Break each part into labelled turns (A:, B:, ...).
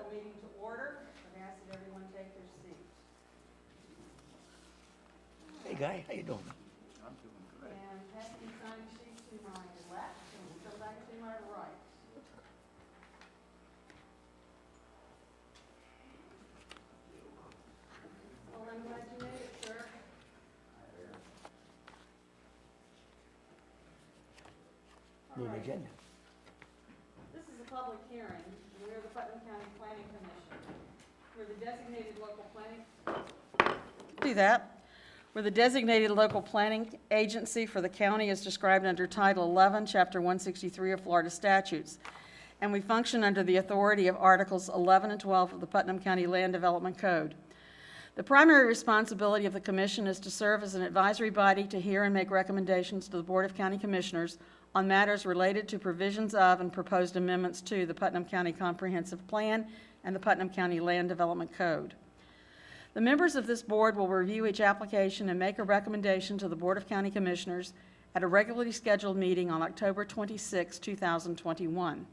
A: call the meeting to order. I ask that everyone take their seats.
B: Hey, Guy, how you doing?
C: I'm doing great.
A: And pass the signing sheet to my left and we'll come back to my right. Well, I'm glad you made it, sir. All
B: Need an
A: right.
B: agenda.
A: This is a public hearing. We're the Putnam County Planning Commission. We're the designated local planning. Do that. We're the designated local planning agency for the county as described under Title 11, Chapter 163 of Florida statutes. And we function under the authority of Articles 11 and 12 of the Putnam County Land Development Code. The primary responsibility of the commission is to serve as an advisory body to hear and make recommendations to the Board of County Commissioners on matters related to provisions of and proposed amendments to the Putnam County Comprehensive Plan and the Putnam County Land Development Code. The members of this board will review each application and make a recommendation to the Board of County Commissioners at a regularly scheduled meeting on October 26, 2021.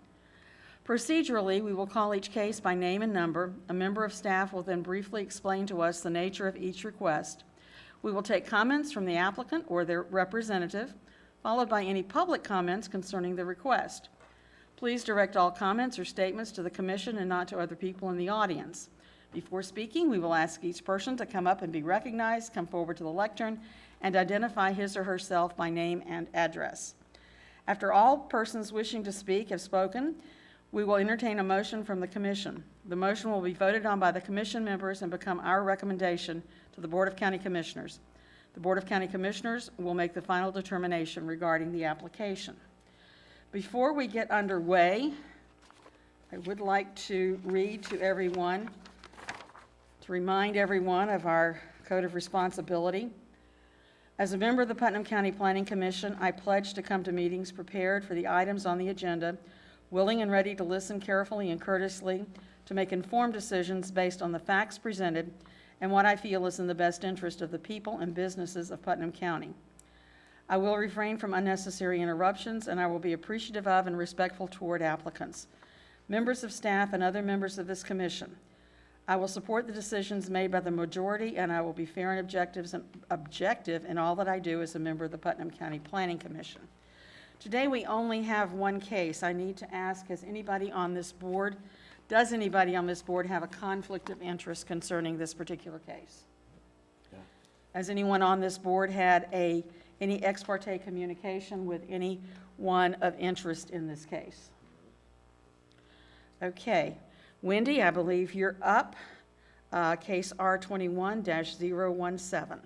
A: Procedurally, we will call each case by name and number. A member of staff will then briefly explain to us the nature of each request. We will take comments from the applicant or their representative, followed by any public comments concerning the request. Please direct all comments or statements to the commission and not to other people in the audience. Before speaking, we will ask each person to come up and be recognized, come forward to the lectern, and identify his or herself by name and address. After all persons wishing to speak have spoken, we will entertain a motion from the commission. The motion will be voted on by the commission members and become our recommendation to the Board of County Commissioners. The Board of County Commissioners will make the final determination regarding the application. Before we get underway, I would like to read to everyone, to remind everyone of our code of responsibility. As a member of the Putnam County Planning Commission, I pledge to come to meetings prepared for the items on the agenda, willing and ready to listen carefully and courteously, to make informed decisions based on the facts presented and what I feel is in the best interest of the people and businesses of Putnam County. I will refrain from unnecessary interruptions, and I will be appreciative of and respectful toward applicants, members of staff, and other members of this commission. I will support the decisions made by the majority, and I will be fair and objective in all that I do as a member of the Putnam County Planning Commission. Today we only have one case. I need to ask, does anybody on this board have a conflict of interest concerning this particular case?
B: Yeah.
A: Has anyone on this board had any ex parte communication with anyone of interest in this case? Okay. Wendy, I believe you're up. Case R21-017.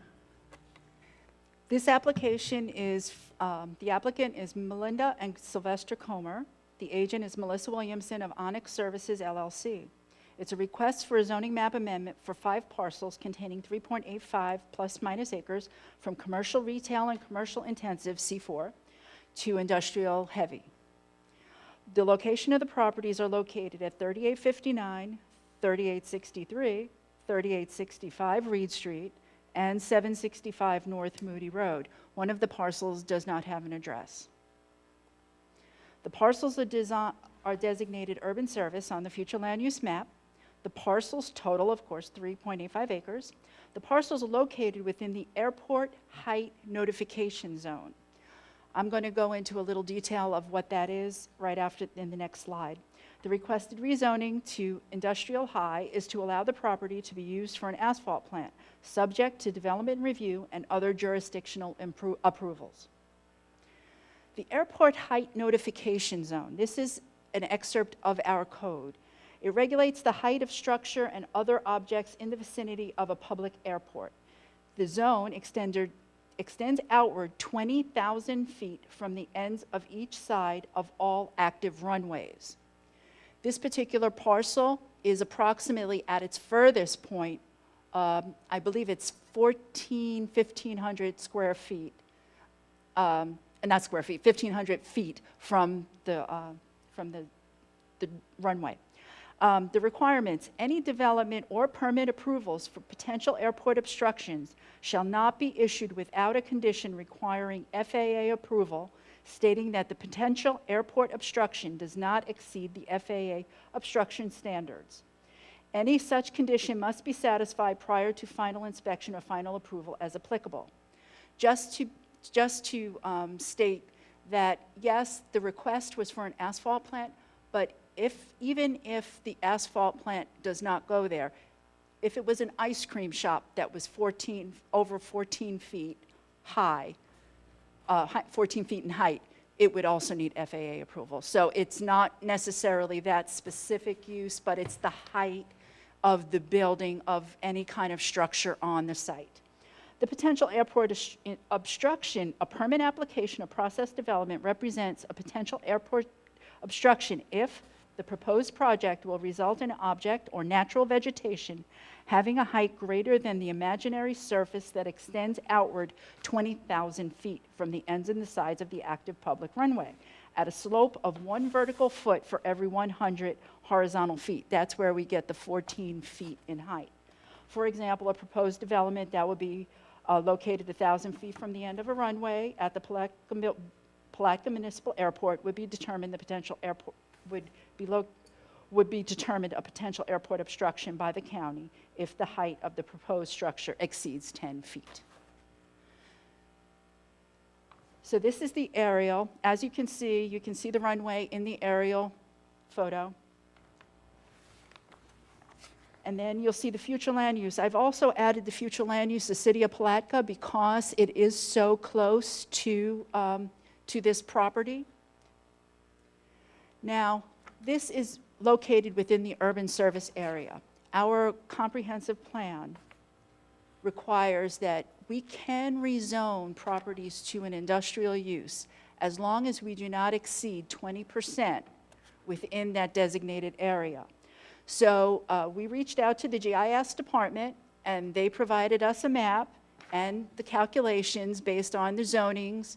D: This application is, the applicant is Melinda and Sylvester Comer. The agent is Melissa Williamson of Onyx Services, LLC. It's a request for a zoning map amendment for 5 parcels containing 3.85 plus minus acres from commercial retail and commercial intensive, C4, to industrial heavy. The location of the properties are located at 3859, 3863, 3865 Reed Street, and 765 North Moody Road. One of the parcels does not have an address. The parcels are designated urban service on the future land use map. The parcels total, of course, 3.85 acres. The parcels are located within the airport height notification zone. I'm going to go into a little detail of what that is right after in the next slide. The requested rezoning to industrial high is to allow the property to be used for an asphalt plant, subject to development review and other jurisdictional approvals. The airport height notification zone, this is an excerpt of our code. It regulates the height of structure and other objects in the vicinity of a public airport. The zone extends outward 20,000 feet from the ends of each side of all active runways. This particular parcel is approximately at its furthest point, I believe it's 1,500 square feet, not square feet, 1,500 feet from the runway. The requirements, any development or permit approvals for potential airport obstructions shall not be issued without a condition requiring FAA approval, stating that the potential airport obstruction does not exceed the FAA obstruction standards. Any such condition must be satisfied prior to final inspection or final approval as applicable. Just to state that, yes, the request was for an asphalt plant, but even if the asphalt plant does not go there, if it was an ice cream shop that was over 14 feet high, 14 feet in height, it would also need FAA approval. So it's not necessarily that specific use, but it's the height of the building of any kind of structure on the site. The potential airport obstruction, a permit application of process development represents a potential airport obstruction if the proposed project will result in an object or natural vegetation having a height greater than the imaginary surface that extends outward 20,000 feet from the ends and the sides of the active public runway at a slope of 1 vertical foot for every 100 horizontal feet. That's where we get the 14 feet in height. For example, a proposed development that would be located 1,000 feet from the end of a runway at the Palatka Municipal Airport would be determined the potential airport would be determined a potential airport obstruction by the county if the height of the proposed structure exceeds 10 feet. So this is the aerial. As you can see the runway in the aerial photo. And then you'll see the future land use. I've also added the future land use, the city of Palatka, because it is so close to this property. Now, this is located within the urban service area. Our comprehensive plan requires that we can rezone properties to an industrial use as long as we do not exceed 20% within that designated area. So we reached out to the GIS department, and they provided us a map and the calculations based on the zonings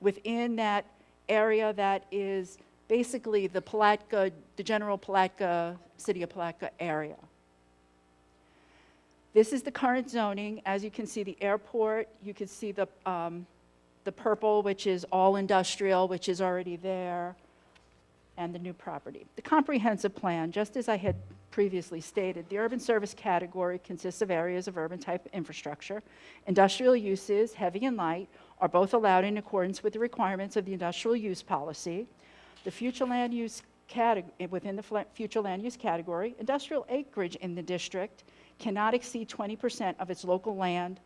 D: within that area that is basically the Palatka, the general Palatka, city of Palatka area. This is the current zoning. As you can see, the airport, you can see the purple, which is all industrial, which is already there, and the new property. The comprehensive plan, just as I had previously stated, the urban service category consists of areas of urban type infrastructure. Industrial uses, heavy and light, are both allowed in accordance with the requirements of the industrial use policy. The future land use within the future land use category, industrial acreage in the district cannot exceed 20% of its local land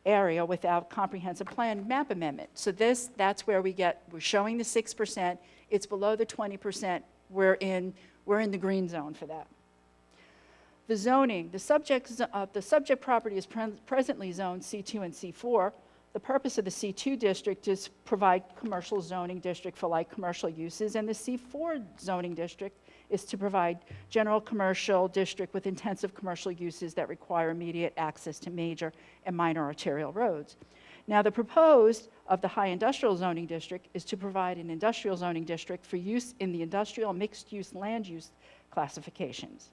D: area without comprehensive plan map amendment. So that's where we're showing the 6%. It's below the 20%. We're in the green zone for that. The zoning, the subject property is presently zoned C2 and C4. The purpose of the C2 district is provide commercial zoning district for light commercial uses, and the C4 zoning district is to provide general commercial district with intensive commercial uses that require immediate access to major and minor arterial roads. Now, the proposed of the high industrial zoning district is to provide an industrial zoning district for use in the industrial mixed-use land use classifications.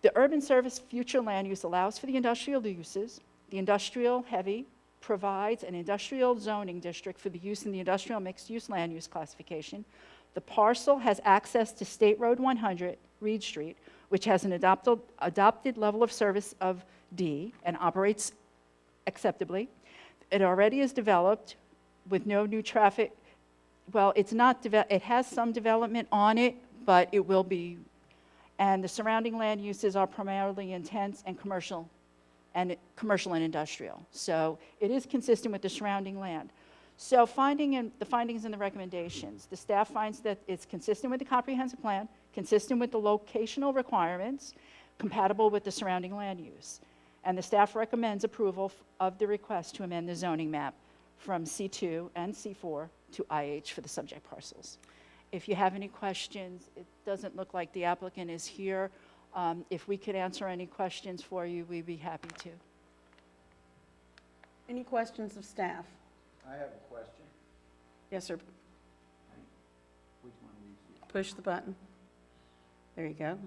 D: The urban service future land use allows for the industrial uses. The industrial heavy provides an industrial zoning district for the use in the industrial mixed-use land use classification. The parcel has access to State Road 100, Reed Street, which has an adopted level of service of D and operates acceptably. It already is developed with no new traffic. Well, it has some development on it, but it will be. And the surrounding land uses are primarily intense and commercial and industrial. So it is consistent with the surrounding land. So the findings and the recommendations. The staff finds that it's consistent with the comprehensive plan, consistent with the locational requirements, compatible with the surrounding land use. And the staff recommends approval of the request to amend the zoning map from C2 and C4 to IH for the subject parcels. If you have any questions, it doesn't look like the applicant is here. If we could answer any questions for you, we'd be happy to.
A: Any questions of staff?
B: I have a question.
A: Yes, sir.
B: Which one do you see?
A: Push the button. There you go.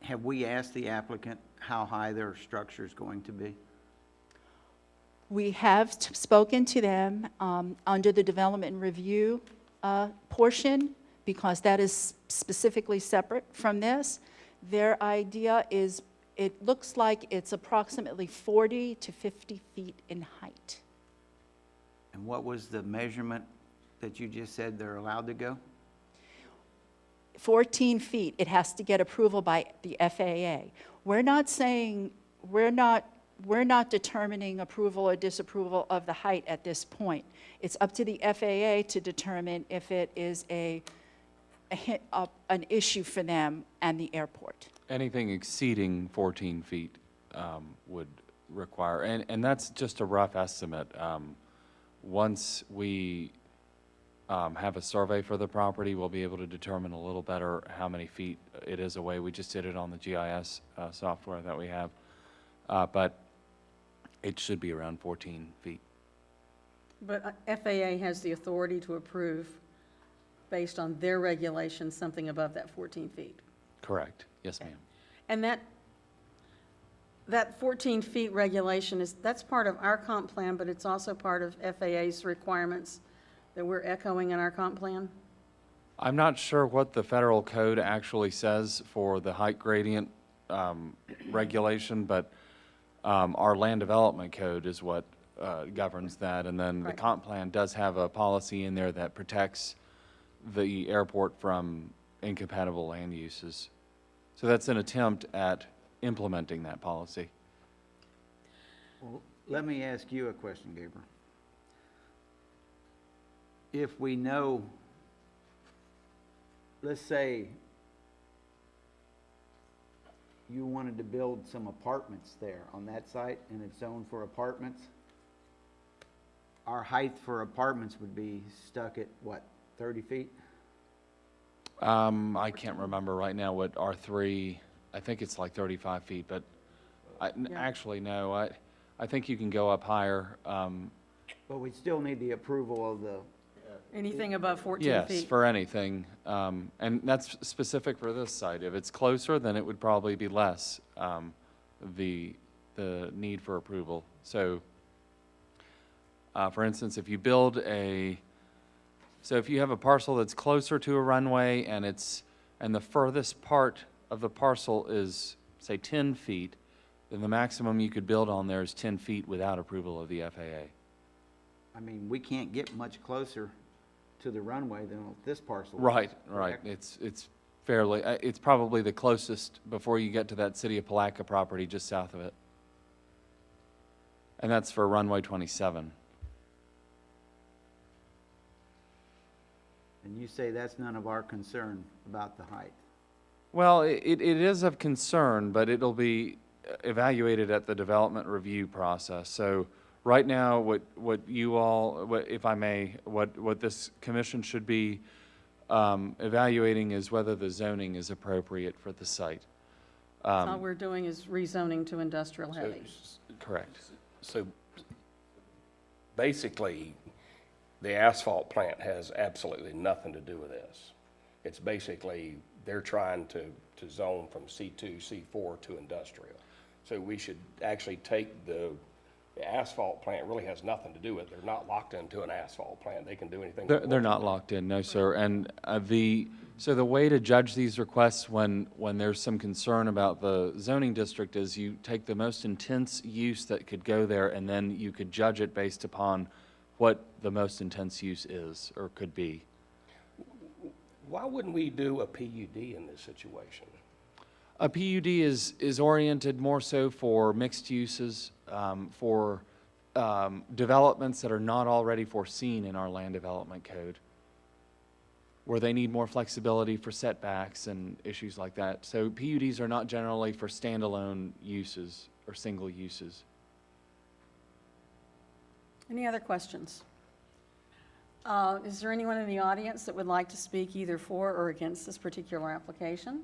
C: Have we asked the applicant how high their structure is going to be?
D: We have spoken to them under the development and review portion. because that is specifically separate from this. Their idea is, it looks like it's approximately 40 to 50 feet in height.
C: And what was the measurement that you just said they're allowed to go?
D: 14 feet, it has to get approval by the FAA. We're not saying, we're not determining approval or disapproval of the height at this point. It's up to the FAA to determine if it is an issue for them and the airport.
E: Anything exceeding 14 feet would require, and that's just a rough estimate. Once we have a survey for the property, we'll be able to determine a little better how many feet it is away. We just did it on the GIS software that we have, but it should be around 14 feet.
A: But FAA has the authority to approve, based on their regulations, something above that 14 feet.
E: Correct. Yes, ma'am.
A: And that 14 feet regulation that's part of our comp plan, but it's also part of FAA's requirements that we're echoing in our comp plan?
E: I'm not sure what the federal code actually says for the height gradient regulation, but our land development code is what governs that. And then the
A: Right.
E: comp plan does have a policy in there that protects the airport from incompatible land uses. So that's an attempt at implementing that policy.
C: Well, let me ask you a question, Gabriel. If we know, let's say you wanted to build some apartments there on that site and it's zoned for apartments, our height for apartments would be stuck at what, 30 feet?
E: I can't remember right now what R3, I think it's like 35 feet, but actually, no, I think you can go up higher.
C: But we still need the approval of the,
A: Anything above 14
E: Yes,
A: feet?
E: for anything. And that's specific for this site. If it's closer, then it would probably be less, the need for approval. So, for instance, if you build so if you have a parcel that's closer to a runway and the furthest part of the parcel is, say, 10 feet, then the maximum you could build on there is 10 feet without approval of the FAA.
C: I mean, we can't get much closer to the runway than this parcel.
E: Right,
C: is,
E: right.
C: correct?
E: It's fairly, it's probably the closest before you get to that City of Palatka property just south of it. And that's for runway 27.
C: And you say that's none of our concern about the height.
E: Well, it is of concern, but it'll be evaluated at the development review process. So right now, what if I may, what this commission should be evaluating is whether the zoning is appropriate for the site.
A: All we're doing is rezoning to industrial heavy.
E: Correct.
F: So basically, the asphalt plant has absolutely nothing to do with this. It's basically, they're trying to zone from C2, C4 to industrial. So we should actually take the asphalt plant really has nothing to do with it. They're not locked into an asphalt plant. They can do anything.
E: They're not locked in, no, sir. And so the way to judge these requests when there's some concern about the zoning district is you take the most intense use that could go there, and then you could judge it based upon what the most intense use is or could be.
F: Why wouldn't we do a PUD in this situation?
E: A PUD is oriented more so for mixed uses, for developments that are not already foreseen in our land development code, where they need more flexibility for setbacks and issues like that. So PUDs are not generally for standalone uses or single uses.
A: Any other questions? Is there anyone in the audience that would like to speak either for or against this particular application?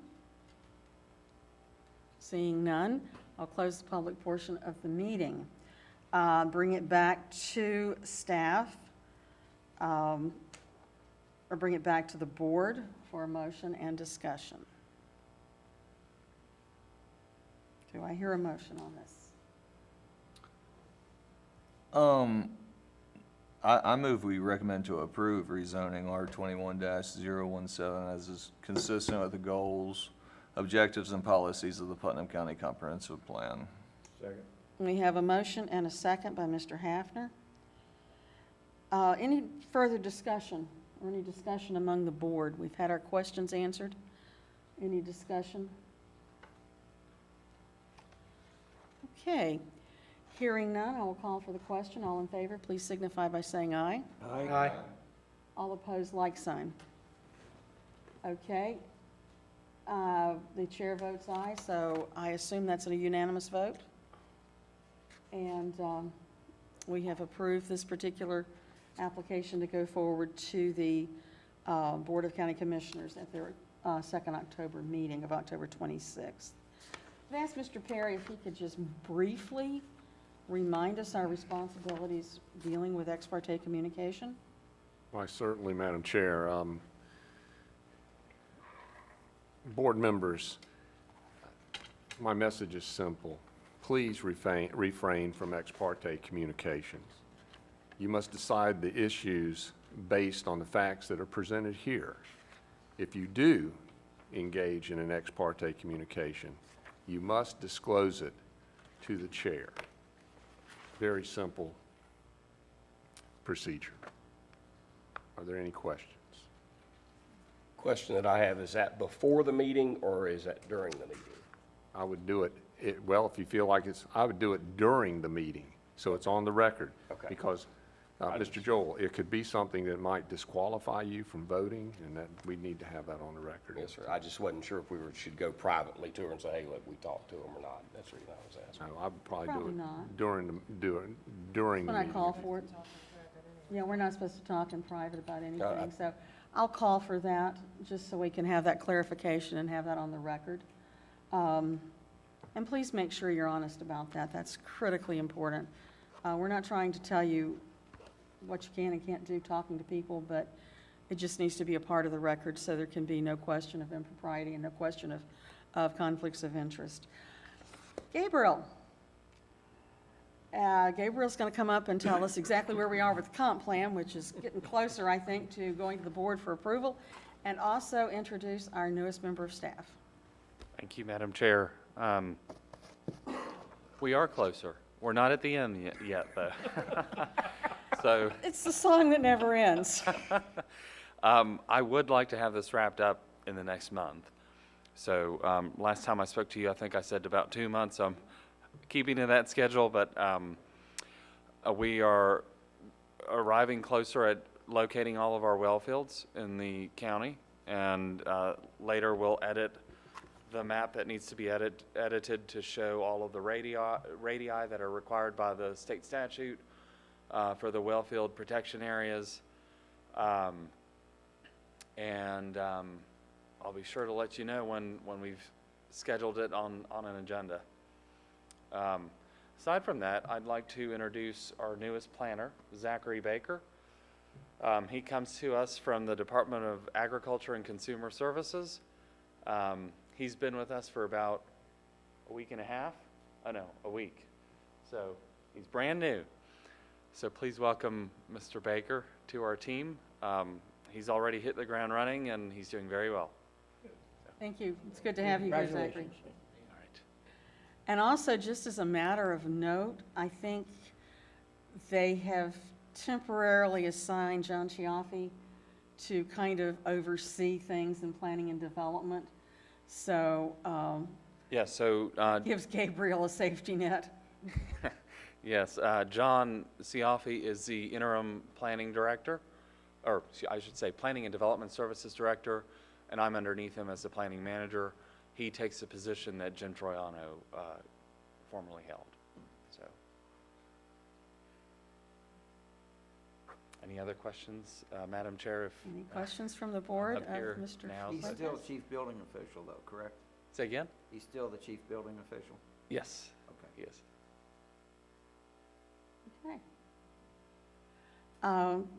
A: Seeing none, I'll close the public portion of the meeting. Bring it back to staff, or bring it back to the board for a motion and discussion. Do I hear a motion on this?
G: I move we recommend to approve rezoning R21-017 as is consistent with the goals, objectives, and policies of the Putnam County Comprehensive Plan.
B: Second.
A: We have a motion and a second by Mr. Hafner. Any further discussion or any discussion among the board? We've had our questions answered. Any discussion? Okay. Hearing none, I will call for the question. All in favor, please signify by saying aye.
B: Aye.
A: All opposed, like sign. Okay. The chair votes aye, so I assume that's a unanimous vote. And we have approved this particular application to go forward to the Board of County Commissioners at their second October meeting of October 26th. I've asked Mr. Perry if he could just briefly remind us our responsibilities dealing with ex parte communication.
H: Why, certainly, Madam Chair. Board members, my message is simple. Please refrain from ex parte communications. You must decide the issues based on the facts that are presented here. If you do engage in an ex parte communication, you must disclose it to the chair. Very simple procedure. Are there any questions?
F: Question that I have, is that before the meeting or is that during the meeting?
H: I would do it, well, if you feel like I would do it during the meeting, so it's on the record.
F: Okay.
H: Because, Mr. Joel, it could be something that might disqualify you from voting, and that we need to have that on the record.
F: Yes, sir. I just wasn't sure if we should go privately to her and say, hey, look, we talked to him or not. That's the reason I was asking.
H: No, I would probably do
A: Probably
H: it
A: not.
H: during the
A: When I
H: meeting.
A: call for it. Yeah, we're not supposed to talk in private about anything, so I'll call for that, just so we can have that clarification and have that on the record. And please make sure you're honest about that. That's critically important. We're not trying to tell you what you can and can't do talking to people, but it just needs to be a part of the record so there can be no question of impropriety and no question of conflicts of interest. Gabriel. Gabriel's going to come up and tell us exactly where we are with the comp plan, which is getting closer, I think, to going to the board for approval, and also introduce our newest member of staff.
E: Thank you, Madam Chair. We are closer. We're not at the end yet, though. So
A: It's the song that never ends.
E: I would like to have this wrapped up in the next month. So last time I spoke to you, I think I said about 2 months. I'm keeping to that schedule, but we are arriving closer at locating all of our well fields in the county, and later we'll edit the map that needs to be edited to show all of the radii that are required by the state statute for the well field protection areas. And I'll be sure to let you know when we've scheduled it on an agenda. Aside from that, I'd like to introduce our newest planner, Zachary Baker. He comes to us from the Department of Agriculture and Consumer Services. He's been with us for about a week and a half. Oh no, a week. So he's brand new. So please welcome Mr. Baker to our team. He's already hit the ground running and he's doing very well.
A: Thank you. It's good to have you here, Zachary.
E: All right.
A: And also, just as a matter of note, I think they have temporarily assigned John Chiaffi to kind of oversee things in planning and development. So
E: Yeah, so
A: gives Gabriel a safety net.
E: yes, John Ciaffi is the interim planning director, or I should say Planning and Development Services Director, and I'm underneath him as the planning manager. He takes the position that Jim Troiano formerly held. So, any other questions, Madam Chair?
A: Any questions from the board
E: up here
A: of Mr.
E: now.
C: He's
A: Fuentes?
C: still chief building official though, correct?
E: Say again?
C: He's still the chief building official?
E: Yes.
C: Okay.
E: Yes.
A: Okay.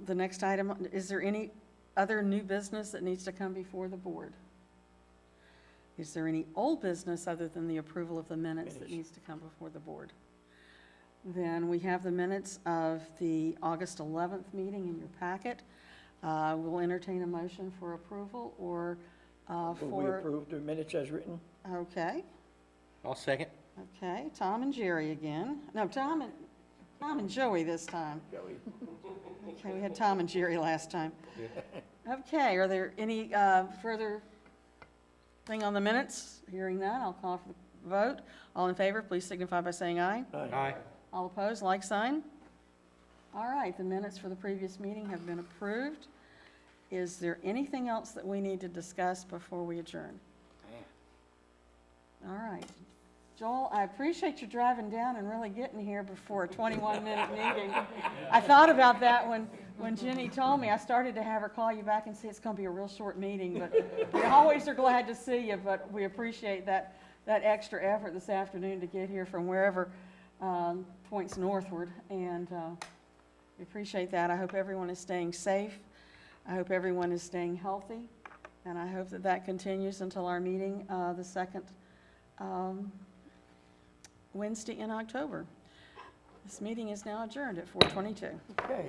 A: The next item, is there any other new business that needs to come before the board? Is there any old business other than the approval of the minutes that needs to come before the board? then we have the minutes of the August 11th meeting in your packet. We'll entertain a motion for approval or
I: Will we
A: for,
I: approve the minutes as written?
A: okay,
B: I'll second.
A: okay, Tom and Jerry again. No, Tom and Joey this time.
I: Joey?
A: Okay, we had Tom and Jerry last time. Okay, are there any further thing on the minutes? Hearing none, I'll call for the vote. All in favor, please signify by saying aye.
B: Aye.
A: All opposed, like sign. All right, the minutes for the previous meeting have been approved. Is there anything else that we need to discuss before we adjourn? All right. Joel, I appreciate you driving down and really getting here before a 21-minute meeting. I thought about that when Jenny told me. I started to have her call you back and say it's going to be a real short meeting, but we always are glad to see you, but we appreciate that extra effort this afternoon to get here from wherever points northward, and we appreciate that. I hope everyone is staying safe. I hope everyone is staying healthy, and I hope that that continues until our meeting the second Wednesday in October. This meeting is now adjourned at 4:22.
I: Okay.